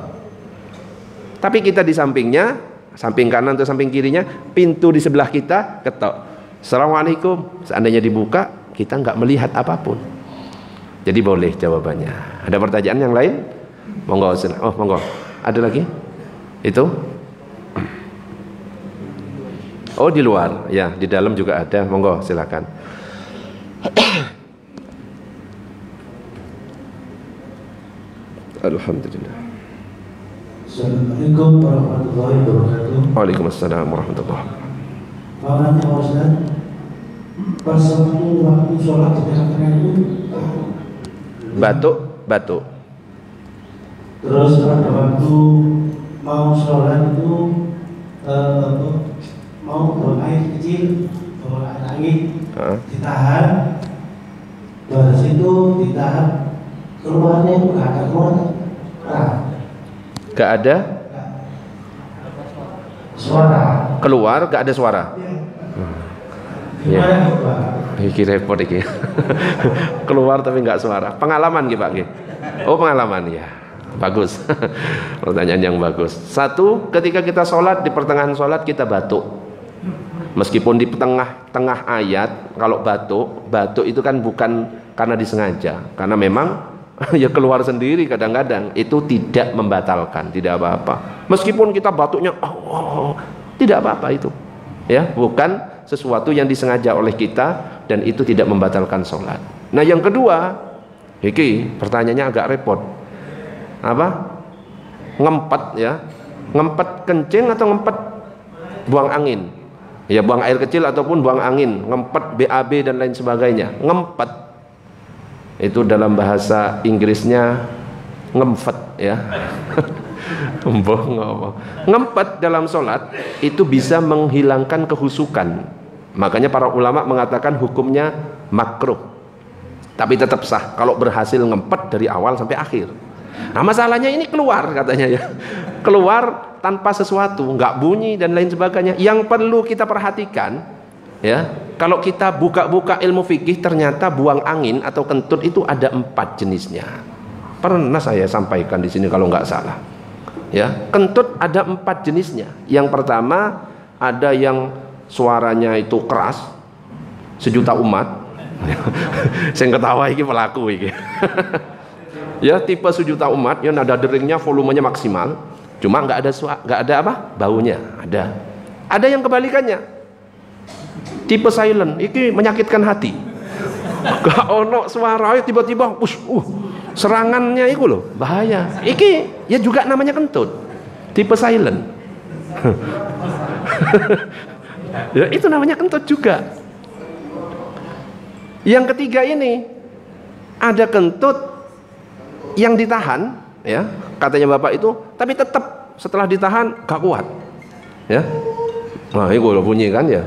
Tapi kita di sampingnya, samping kanan atau samping kirinya, pintu di sebelah kita ketok. Assalamualaikum. Seandainya dibuka, kita nggak melihat apapun. Jadi boleh jawabannya. Ada pertanyaan yang lain? Monggo. Oh, monggo. Ada lagi? Itu? Oh, di luar. Ya, di dalam juga ada. Monggo, silakan. Alhamdulillah. Assalamualaikum warahmatullahi wabarakatuh. Waalaikumsalam warahmatullahi wabarakatuh. Mau nanya Pak Ustaz, pas waktu sholat di tengah-tengah itu Batuk. terus pada waktu mau sholat itu mau buang air kecil, buang air angin, ditahan, terus itu ditahan, keluarnya itu nggak ada keluar, Gak ada suara. keluar, gak ada suara. Gimana itu Pak? Iki repot iki. Keluar tapi nggak suara. Pengalaman gitu Pak. Oh, pengalaman ya. Bagus. Pertanyaan yang bagus. Satu, ketika kita sholat, di pertengahan sholat kita batuk. Meskipun di tengah ayat, kalau batuk itu kan bukan karena disengaja, karena memang ya keluar sendiri kadang-kadang, itu tidak membatalkan, tidak apa-apa. Meskipun kita batuknya tidak apa-apa itu. Ya, bukan sesuatu yang disengaja oleh kita dan itu tidak membatalkan sholat. Nah, yang kedua, iki pertanyaannya agak repot. Apa? Ngempet ya. Ngempet kencing atau ngempet buang angin? Ya, buang air kecil ataupun buang angin, ngempet BAB dan lain sebagainya. Ngempet itu dalam bahasa Inggrisnya ngempet ya. Ngempet dalam sholat itu bisa menghilangkan kehusukan. Makanya para ulama mengatakan hukumnya makruh, tapi tetap sah kalau berhasil ngempet dari awal sampai akhir. Nah, masalahnya ini keluar katanya ya, keluar tanpa sesuatu, nggak bunyi dan lain sebagainya. Yang perlu kita perhatikan ya, kalau kita buka-buka ilmu fikih, ternyata buang angin atau kentut itu ada 4 jenisnya. Pernah saya sampaikan di sini kalau nggak salah. Ya, kentut ada 4 jenisnya. Yang pertama, ada yang suaranya itu keras, sejuta umat. Saya ketawa iki pelaku iki. Ya, tipe sejuta umat, ya nada deringnya volumenya maksimal, cuma nggak ada apa? Baunya. Ada yang kebalikannya. Tipe silent, iki menyakitkan hati. Gak ono suara, tiba-tiba serangannya itu loh, bahaya. Iki ya juga namanya kentut, tipe silent. Ya, itu namanya kentut juga. Yang ketiga ini ada kentut yang ditahan, ya katanya bapak itu, tapi tetap setelah ditahan gak kuat, ya. Nah, itu loh bunyi kan ya.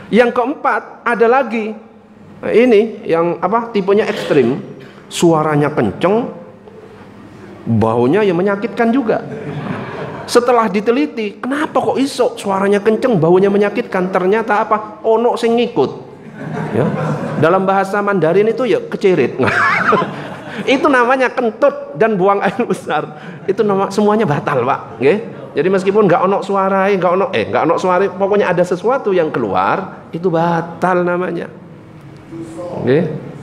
Yang keempat ada lagi, ini yang apa? Tipenya ekstrim, suaranya kenceng, baunya yang menyakitkan juga. Setelah diteliti, kenapa kok iso suaranya kenceng, baunya menyakitkan? Ternyata apa? Ono sing ngikut. Ya. Dalam bahasa Mandarin itu ya kecerit. Itu namanya kentut dan buang air besar. Itu semuanya batal, Pak. Nggih. Jadi meskipun nggak ono suara, nggak ono suara, pokoknya ada sesuatu yang keluar, itu batal namanya. Nggih.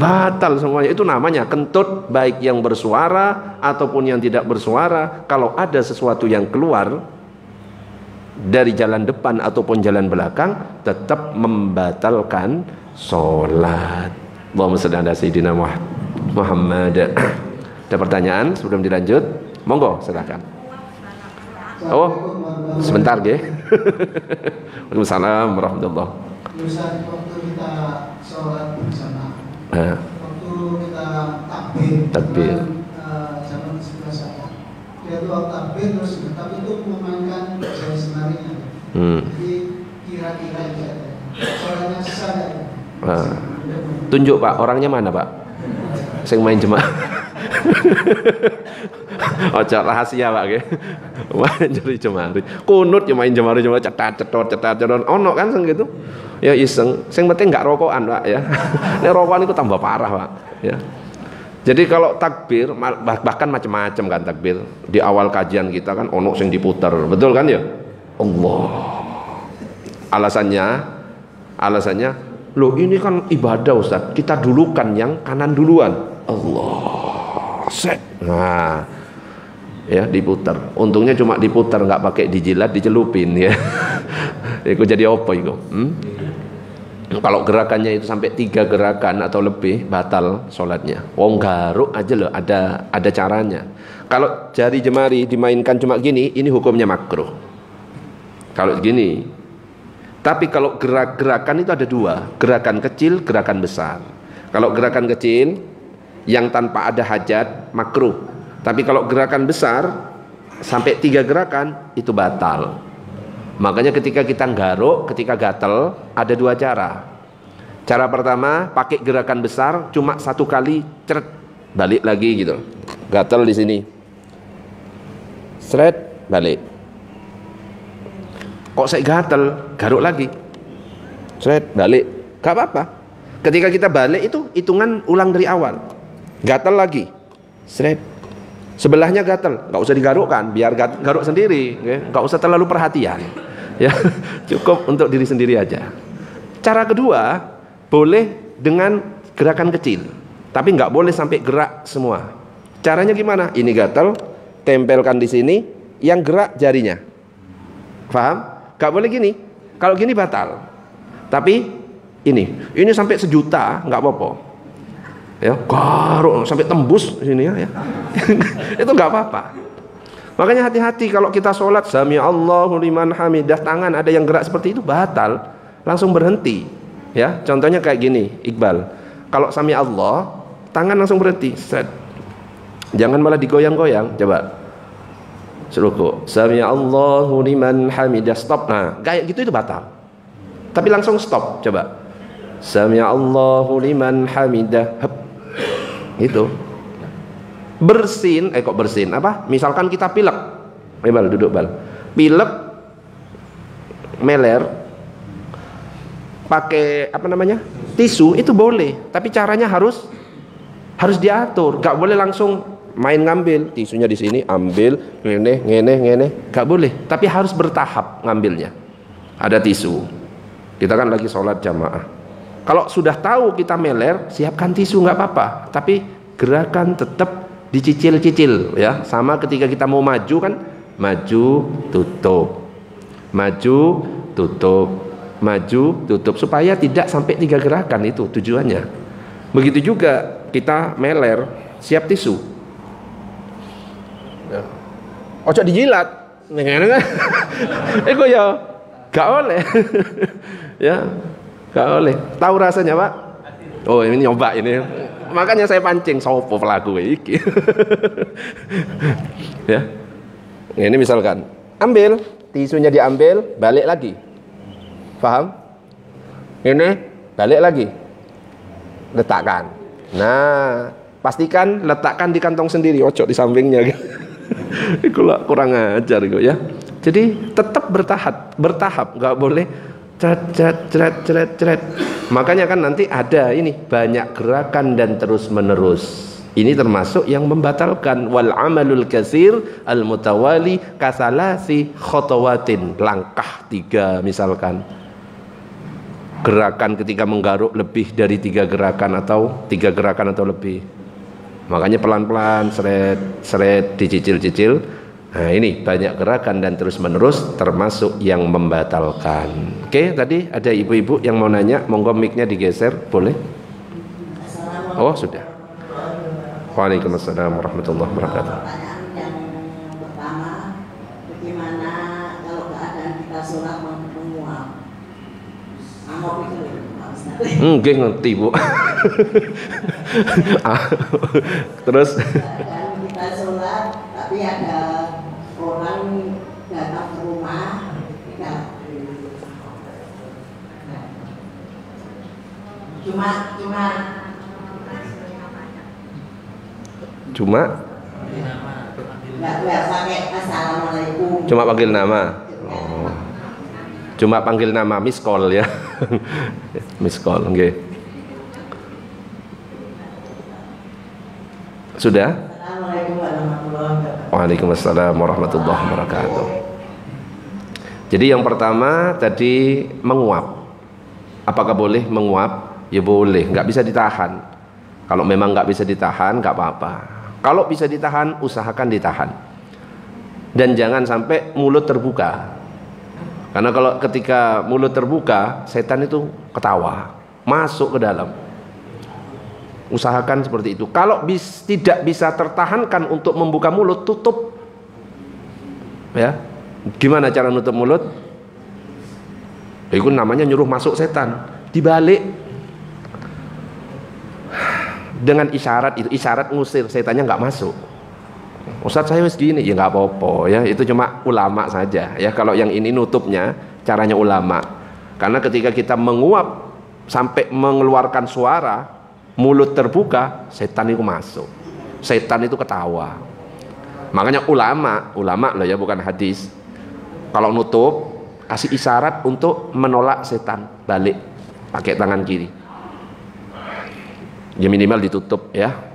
Batal semuanya. Itu namanya kentut, baik yang bersuara ataupun yang tidak bersuara. Kalau ada sesuatu yang keluar dari jalan depan ataupun jalan belakang, tetap membatalkan sholat. Allahumma shalli ala sayyidina Muhammad. Ada pertanyaan sebelum dilanjut? Monggo, silakan. Oh, sebentar nggih. Waalaikumsalam warahmatullahi wabarakatuh. Waktu kita sholat bersama, waktu kita takbir, zaman sebelah saya, dia itu waktu takbir terus, tapi itu memainkan jari senarinya. Jadi kira-kira itu sholatnya sesat. Tunjuk Pak, orangnya mana Pak? Sing main jemaah. Ojo rahasia Pak nggih. Main jari jemari. Kunut ya main jemari cetat. Ono kan sing gitu. Ya iseng. Sing penting enggak rokokan Pak ya. Nek rokokan itu tambah parah Pak ya. Jadi kalau takbir bahkan macam-macam kan takbir. Di awal kajian kita kan ono sing diputer, betul kan ya? Allah. Alasannya, loh ini kan ibadah Ustaz. Kita dulukan yang kanan duluan. Allah. Set. Nah, ya diputer. Untungnya cuma diputer, nggak pakai dijilat, dicelupin ya. Itu jadi apa itu? Kalau gerakannya itu sampai 3 gerakan atau lebih batal sholatnya. Wong garuk aja loh, ada caranya. Kalau jari jemari dimainkan cuma gini, ini hukumnya makruh. Kalau gini. Tapi kalau gerakan itu ada 2, gerakan kecil, gerakan besar. Kalau gerakan kecil yang tanpa ada hajat makruh. Tapi kalau gerakan besar sampai 3 gerakan itu batal. Makanya ketika kita garuk, ketika gatel, ada 2 cara. Cara pertama pakai gerakan besar, cuma 1 kali, ceret, balik lagi gitu. Gatel di sini, seret, balik. Kok saya gatel, garuk lagi, seret, balik, gak apa-apa. Ketika kita balik itu hitungan ulang dari awal. Gatel lagi, seret, sebelahnya gatel, nggak usah digarukkan, biar garuk sendiri, nggak usah terlalu perhatian, ya cukup untuk diri sendiri aja. Cara kedua boleh dengan gerakan kecil, tapi nggak boleh sampai gerak semua. Caranya gimana? Ini gatel, tempelkan di sini, yang gerak jarinya, paham? Nggak boleh gini, kalau gini batal. Tapi ini sampai 1 juta nggak apa-apa. Ya, garuk sampai tembus sini ya. Itu nggak apa-apa. Makanya hati-hati kalau kita sholat sami Allahu liman hamidah, tangan ada yang gerak seperti itu batal, langsung berhenti. Ya, contohnya kayak gini, Iqbal. Kalau sami Allah, tangan langsung berhenti. Set. Jangan malah digoyang-goyang. Coba. Seruku. Sami Allahu liman hamidah, stop. Nah, kayak gitu itu batal. Tapi langsung stop. Coba. Sami Allahu liman hamidah. Hep. Itu bersin, kok bersin apa? Misalkan kita pilek, Bal, duduk Bal, pilek, meler, pakai apa namanya, tisu itu boleh, tapi caranya harus diatur, gak boleh langsung main ngambil, tisunya di sini, ambil, ngene, gak boleh, tapi harus bertahap ngambilnya. Ada tisu, kita kan lagi sholat jamaah. Kalau sudah tahu kita meler, siapkan tisu nggak apa-apa, tapi gerakan tetap dicicil-cicil ya. Sama ketika kita mau maju kan, maju, tutup, maju, tutup, maju, tutup, supaya tidak sampai 3 gerakan, itu tujuannya. Begitu juga kita meler, siap tisu. Ya. Ojo dijilat, ego ya, gak oleh, ya. Gak oleh. Tahu rasanya Pak? Oh ini nyoba ini. Makanya saya pancing sopo pelaku iki. Ya. Ini misalkan ambil, tisunya diambil, balik lagi. Paham? Ini balik lagi. Letakkan. Nah, pastikan letakkan di kantong sendiri, ojo di sampingnya. Itu kurang ajar itu ya. Jadi tetap bertahap, nggak boleh ceret. Makanya kan nanti ada ini banyak gerakan dan terus menerus. Ini termasuk yang membatalkan. Wal amalul katsir al mutawali kasalasi khotawatin, langkah 3 misalkan. Gerakan ketika menggaruk lebih dari 3 gerakan atau 3 gerakan atau lebih. Makanya pelan-pelan, seret, dicicil-cicil. Nah ini banyak gerakan dan terus menerus termasuk yang membatalkan. Oke, tadi ada ibu-ibu yang mau nanya, monggo mic-nya digeser, boleh? Oh sudah. Waalaikumsalam warahmatullahi wabarakatuh. Pertanyaan yang pertama, bagaimana kalau keadaan kita sholat menguap? Menguap itu Pak Ustaz? Nggih ngerti Bu. Terus? Keadaan kita sholat, tapi ada orang datang ke rumah, Cuma nggak pakai assalamualaikum. Cuma panggil nama. Oh. Cuma panggil nama, miss call ya. Miss call, nggih. Sudah? Assalamualaikum warahmatullahi wabarakatuh. Waalaikumsalam warahmatullahi wabarakatuh. Jadi yang pertama tadi menguap. Apakah boleh menguap? Ya boleh, nggak bisa ditahan. Kalau memang nggak bisa ditahan, nggak apa-apa. Kalau bisa ditahan, usahakan ditahan. Dan jangan sampai mulut terbuka. Karena kalau ketika mulut terbuka, setan itu ketawa, masuk ke dalam. Usahakan seperti itu. Kalau tidak bisa tertahankan untuk membuka mulut, tutup. Ya, gimana cara nutup mulut? Itu namanya nyuruh masuk setan. Dibalik dengan isyarat itu, isyarat ngusir setannya nggak masuk. Ustadz saya wis gini, ya nggak apa-apa ya. Itu cuma ulama saja ya. Kalau yang ini nutupnya caranya ulama. Karena ketika kita menguap sampai mengeluarkan suara, mulut terbuka, setan itu masuk. Setan itu ketawa. Makanya ulama loh ya, bukan hadis. Kalau nutup, kasih isyarat untuk menolak setan, balik pakai tangan kiri. Ya minimal ditutup ya.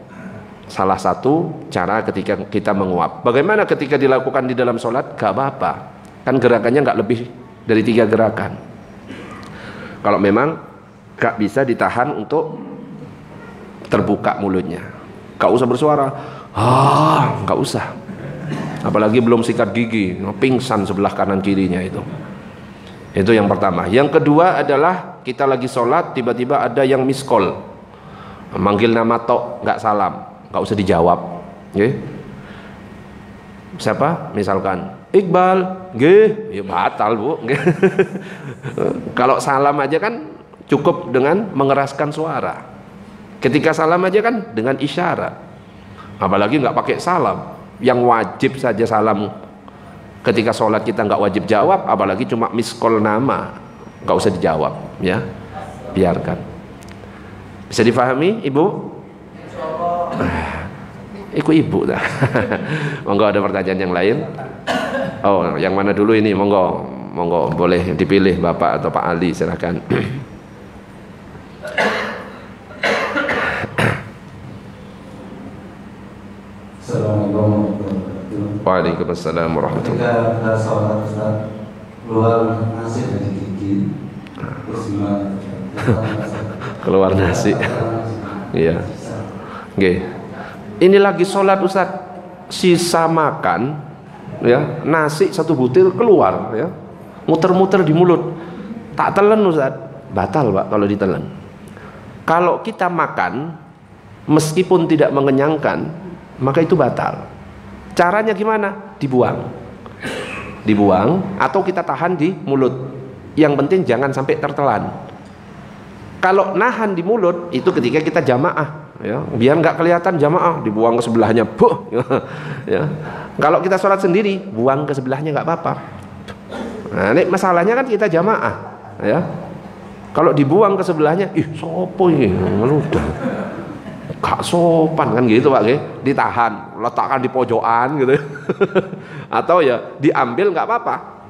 Salah satu cara ketika kita menguap. Bagaimana ketika dilakukan di dalam sholat? Gak apa-apa. Kan gerakannya gak lebih dari 3 gerakan. Kalau memang gak bisa ditahan untuk terbuka mulutnya, gak usah bersuara. Gak usah. Apalagi belum sikat gigi, pingsan sebelah kanan kirinya itu. Itu yang pertama. Yang kedua adalah kita lagi sholat, tiba-tiba ada yang miss call, manggil nama tok, nggak salam, nggak usah dijawab. Siapa? Misalkan Iqbal, ya batal bu. Kalau salam aja kan cukup dengan mengeraskan suara. Ketika salam aja kan dengan isyarat. Apalagi nggak pakai salam. Yang wajib saja salam. Ketika sholat kita nggak wajib jawab, apalagi cuma miss call nama, nggak usah dijawab, ya, biarkan. Bisa difahami, Ibu? Ikut Ibu dah. Monggo, ada pertanyaan yang lain? Oh, yang mana dulu ini? Monggo, monggo, boleh dipilih Bapak atau Pak Ali, silakan. Waalaikumsalam warahmatullahi wabarakatuh. Ketika kita sholat Ustaz, keluar nasi dari gigi, terus gimana? Keluar nasi. Iya. Oke. Ini lagi sholat Ustaz, sisa makan, ya, nasi 1 butir keluar, ya, muter-muter di mulut. Tak telan Ustaz, batal Pak kalau ditelan. Kalau kita makan, meskipun tidak mengenyangkan, maka itu batal. Caranya gimana? Dibuang. Dibuang atau kita tahan di mulut. Yang penting jangan sampai tertelan. Kalau nahan di mulut itu ketika kita jamaah, ya, biar nggak kelihatan jamaah, dibuang ke sebelahnya, ya. Kalau kita sholat sendiri, buang ke sebelahnya nggak apa-apa. Nah, ini masalahnya kan kita jamaah, ya. Kalau dibuang ke sebelahnya, sopo ini, udah gak sopan kan gitu Pak, ditahan, letakkan di pojokan gitu. Atau ya diambil nggak apa-apa,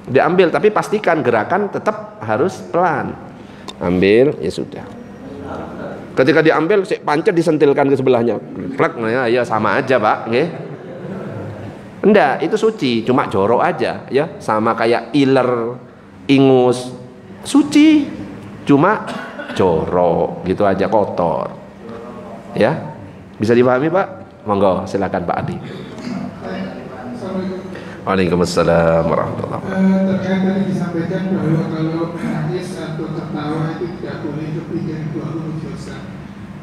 diambil tapi pastikan gerakan tetap harus pelan. Ambil, ya sudah. Ketika diambil, pancet disentilkan ke sebelahnya, plek, ya sama aja Pak, enggak, itu suci, cuma jorok aja, ya, sama kayak iler, ingus, suci, cuma jorok, gitu aja, kotor, ya, bisa dipahami Pak? Monggo, silakan Pak Adi. Waalaikumsalam warahmatullahi wabarakatuh. Terkait tadi disampaikan bahwa kalau nangis atau tertawa itu tidak boleh lebih dari 2 huruf dosa.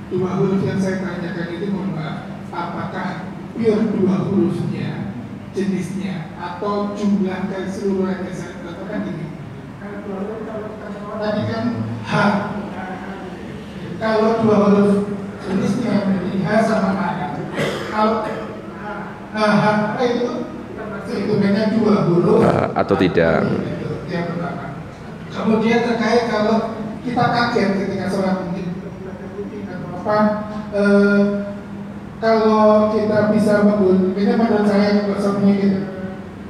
2 huruf yang saya tanyakan itu mohon maaf, apakah pure 2 hurufnya, jenisnya, atau jumlah keseluruhannya? Saya katakan ini. Tadi kan H. Kalau 2 huruf jenisnya H sama H. Kalau H itu hitungannya 2 huruf atau tidak. Yang pertama. Kemudian terkait kalau kita kaget ketika sholat mungkin apa, kalau kita bisa menggunakan, ini menurut saya konsepnya gitu,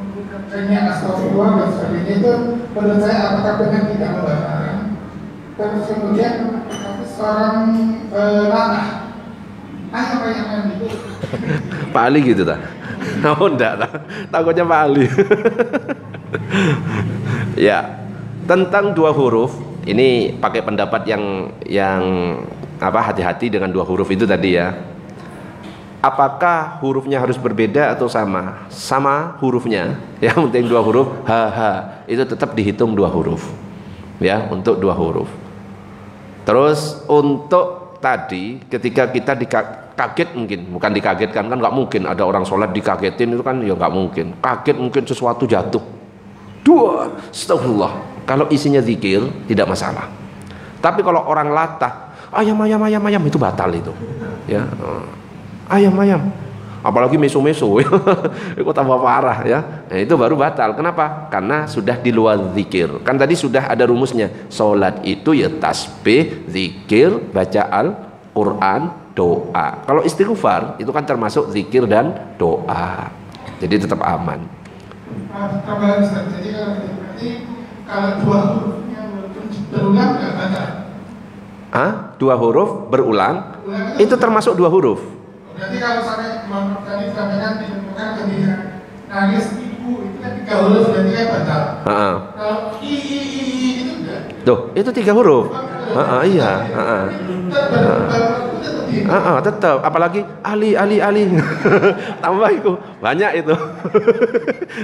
menggunakannya astagfirullah dan sebagainya, itu menurut saya apakah benar tidak membatalkan. Terus kemudian seorang lanah, apa yang itu Pak Ali gitu tak? Oh enggak tak? Takutnya Pak Ali. Ya, tentang dua huruf ini pakai pendapat yang apa, hati-hati dengan dua huruf itu tadi ya. Apakah hurufnya harus berbeda atau sama? Sama hurufnya. Yang penting dua huruf, itu tetap dihitung dua huruf. Ya, untuk dua huruf. Terus untuk tadi ketika kita kaget, mungkin bukan dikagetkan, kan nggak mungkin ada orang sholat dikagetin, itu kan ya nggak mungkin. Kaget mungkin sesuatu jatuh. Astagfirullah. Kalau isinya zikir tidak masalah. Tapi kalau orang latah, ayam itu batal itu. Ya. Ayam, apalagi meso-meso, itu tambah parah ya. Nah, itu baru batal. Kenapa? Karena sudah di luar zikir. Kan tadi sudah ada rumusnya. Salat itu ya tasbih, zikir, baca Al-Quran, doa. Kalau istighfar itu kan termasuk zikir dan doa. Jadi tetap aman. Tambahan Ustaz. Jadi kalau dua hurufnya berulang nggak batal? Dua huruf berulang, itu termasuk dua huruf. Berarti kalau sampai tadi sampaikan ditemukan ketika nangis ibu itu kan 3 huruf, berarti kan batal. Kalau itu enggak. Tuh, itu 3 huruf. Iya. Tetap. Apalagi Ali. Tambah itu banyak itu.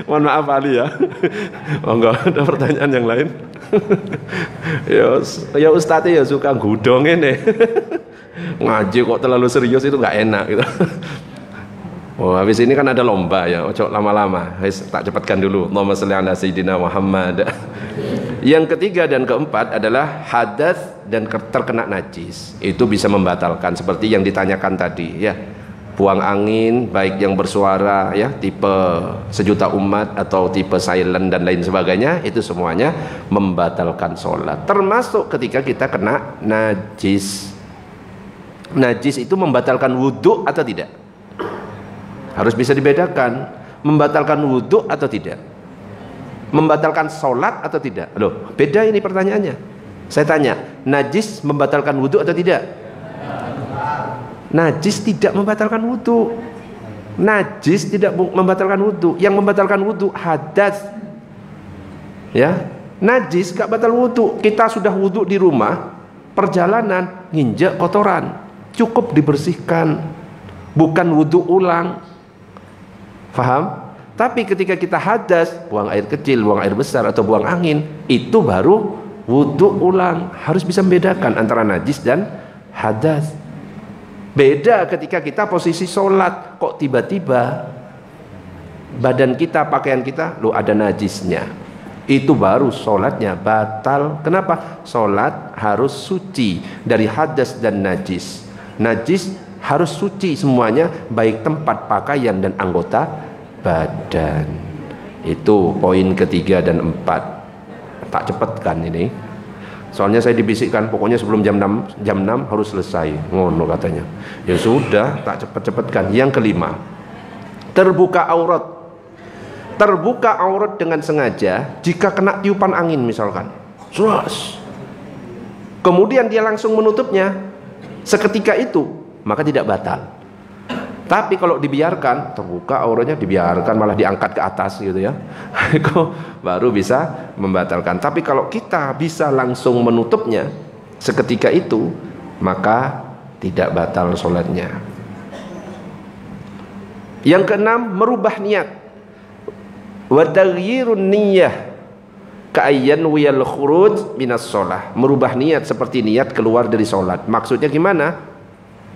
Mohon maaf Ali ya. Enggak ada pertanyaan yang lain. Ya Ustadz ya suka gudong ini. Ngaji kok terlalu serius itu nggak enak gitu. Oh, habis ini kan ada lomba ya, ojo lama-lama. Tak cepatkan dulu. Allahumma shalli ala sayyidina Muhammad. Yang ketiga dan keempat adalah hadas dan terkena najis. Itu bisa membatalkan seperti yang ditanyakan tadi ya. Buang angin baik yang bersuara ya, tipe sejuta umat atau tipe silent dan lain sebagainya, itu semuanya membatalkan sholat. Termasuk ketika kita kena najis. Najis itu membatalkan wudhu atau tidak? Harus bisa dibedakan. Membatalkan wudhu atau tidak? Membatalkan sholat atau tidak? Loh, beda ini pertanyaannya. Saya tanya, najis membatalkan wudhu atau tidak? Najis tidak membatalkan wudhu. Najis tidak membatalkan wudhu. Yang membatalkan wudhu hadas. Ya, najis gak batal wudhu. Kita sudah wudhu di rumah, perjalanan nginjak kotoran, cukup dibersihkan, bukan wudhu ulang. Faham? Tapi ketika kita hadas, buang air kecil, buang air besar atau buang angin, itu baru wudhu ulang. Harus bisa membedakan antara najis dan hadas. Beda ketika kita posisi sholat, kok tiba-tiba badan kita, pakaian kita, loh ada najisnya. Itu baru sholatnya batal. Kenapa? Sholat harus suci dari hadas dan najis. Najis harus suci semuanya, baik tempat pakaian dan anggota badan. Itu poin ketiga dan 4. Tak cepatkan ini. Soalnya saya dibisikkan pokoknya sebelum jam 6 harus selesai. Ngono katanya. Ya sudah, tak cepet-cepetkan. Yang kelima, terbuka aurat. Terbuka aurat dengan sengaja jika kena tiupan angin misalkan. Terus kemudian dia langsung menutupnya seketika itu, maka tidak batal. Tapi kalau dibiarkan, terbuka auratnya dibiarkan malah diangkat ke atas gitu ya, itu baru bisa membatalkan. Tapi kalau kita bisa langsung menutupnya seketika itu, maka tidak batal sholatnya. Yang keenam, merubah niat. Wa taghyirun niyyah ka'ayyan wiyal khuruj minas sholah. Merubah niat seperti niat keluar dari sholat. Maksudnya gimana?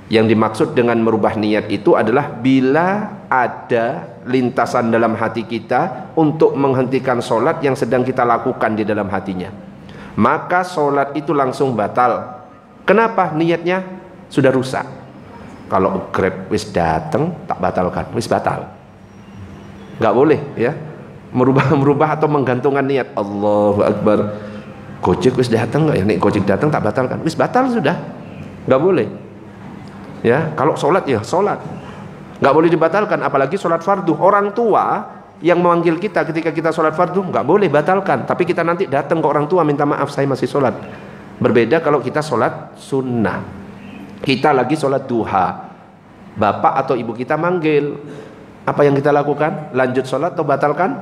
Yang dimaksud dengan merubah niat itu adalah bila ada lintasan dalam hati kita untuk menghentikan sholat yang sedang kita lakukan di dalam hatinya, maka sholat itu langsung batal. Kenapa? Niatnya sudah rusak. Kalau Grab wis dateng tak batalkan, wis batal. Nggak boleh ya merubah atau menggantungkan niat. Allahu Akbar, Gojek wis dateng nggak ya? Nih Gojek dateng tak batalkan, wis batal sudah. Nggak boleh. Ya, kalau sholat ya sholat, nggak boleh dibatalkan. Apalagi sholat fardu. Orang tua yang memanggil kita ketika kita sholat fardu nggak boleh batalkan. Tapi kita nanti datang ke orang tua minta maaf saya masih sholat. Berbeda kalau kita sholat sunnah. Kita lagi sholat duha, Bapak atau ibu kita manggil, apa yang kita lakukan? Lanjut sholat atau batalkan?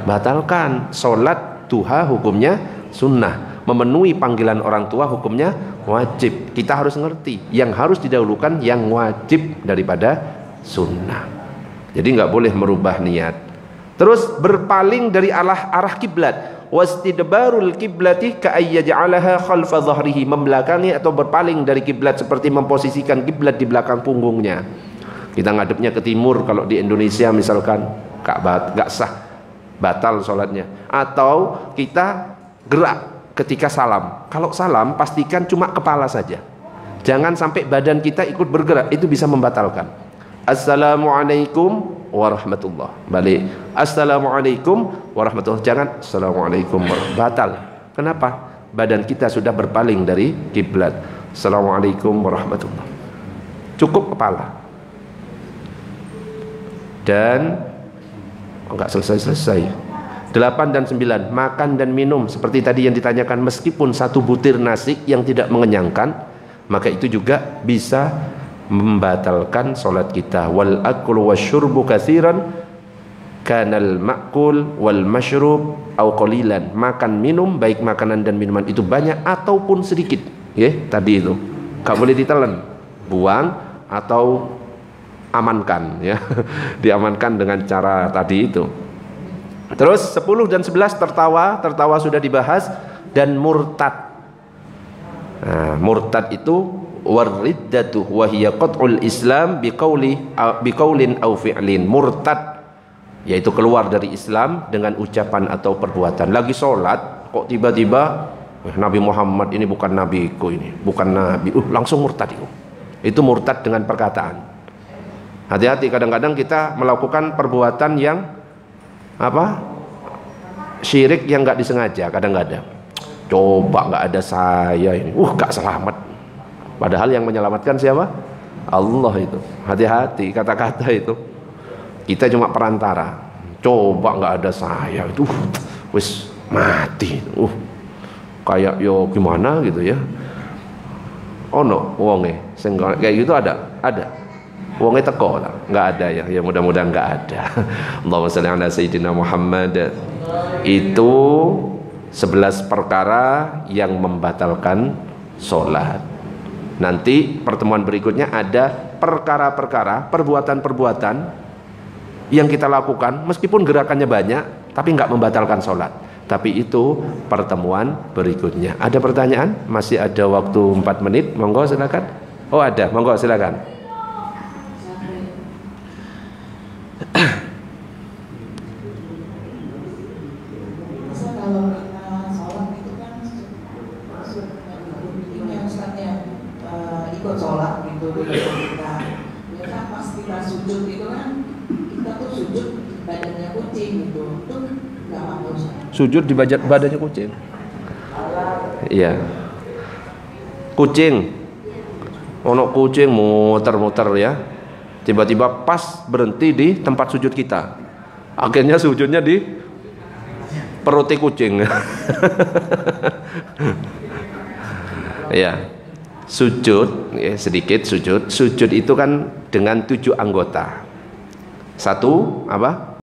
Batalkan. Sholat duha hukumnya sunnah, memenuhi panggilan orang tua hukumnya wajib. Kita harus ngerti yang harus didahulukan yang wajib daripada sunnah. Jadi nggak boleh merubah niat. Terus berpaling dari arah kiblat. Wastidbarul kiblati ka'ayyaj'alaha khalfa dhahrihi, membelakangi atau berpaling dari kiblat seperti memposisikan kiblat di belakang punggungnya. Kita ngadepnya ke timur kalau di Indonesia misalkan, nggak sah, batal sholatnya. Atau kita gerak ketika salam. Kalau salam pastikan cuma kepala saja, jangan sampai badan kita ikut bergerak, itu bisa membatalkan. Assalamualaikum warahmatullah, balik assalamualaikum warahmatullah, jangan assalamualaikum warahmatullah, batal. Kenapa? Badan kita sudah berpaling dari kiblat. Assalamualaikum warahmatullah, cukup kepala. Dan enggak selesai. 8 dan 9, makan dan minum seperti tadi yang ditanyakan, meskipun 1 butir nasi yang tidak mengenyangkan, maka itu juga bisa membatalkan sholat kita. Wal aklu wasyurbu katsiran kanal ma'kul wal masyrub au qalilan. Makan minum, baik makanan dan minuman itu banyak ataupun sedikit, ya, tadi itu enggak boleh ditelan, buang atau amankan, ya. Diamankan dengan cara tadi itu. Terus 10 dan 11 tertawa sudah dibahas, dan murtad. Nah, murtad itu wariddatu wa hiya qat'ul Islam biqaulin aw fi'lin. Murtad yaitu keluar dari Islam dengan ucapan atau perbuatan. Lagi sholat kok tiba-tiba Nabi Muhammad ini bukan nabiku, ini bukan nabi, langsung murtad itu. Itu murtad dengan perkataan. Hati-hati, kadang-kadang kita melakukan perbuatan yang syirik yang nggak disengaja. Kadang-kadang coba nggak ada saya ini, nggak selamat. Padahal yang menyelamatkan siapa? Allah itu. Hati-hati kata-kata itu. Kita cuma perantara. Coba nggak ada saya itu, wis mati. Kayak yo gimana gitu ya. Ono wonge sing kayak gitu ada. Wonge teko lah. Nggak ada ya. Ya mudah-mudahan nggak ada. Allahumma shalli ala sayyidina Muhammad. Itu 11 perkara yang membatalkan sholat. Nanti pertemuan berikutnya ada perkara-perkara, perbuatan-perbuatan yang kita lakukan meskipun gerakannya banyak tapi nggak membatalkan sholat. Tapi itu pertemuan berikutnya. Ada pertanyaan? Masih ada waktu 4 menit. Monggo silakan. Oh ada, monggo silakan. Sujud di badannya kucing. Iya. Kucing. Ono kucing muter-muter ya. Tiba-tiba pas berhenti di tempat sujud kita. Akhirnya sujudnya di perut kucing. Ya. Sujud, ya, sedikit sujud. Sujud itu kan dengan 7 anggota. 1 apa?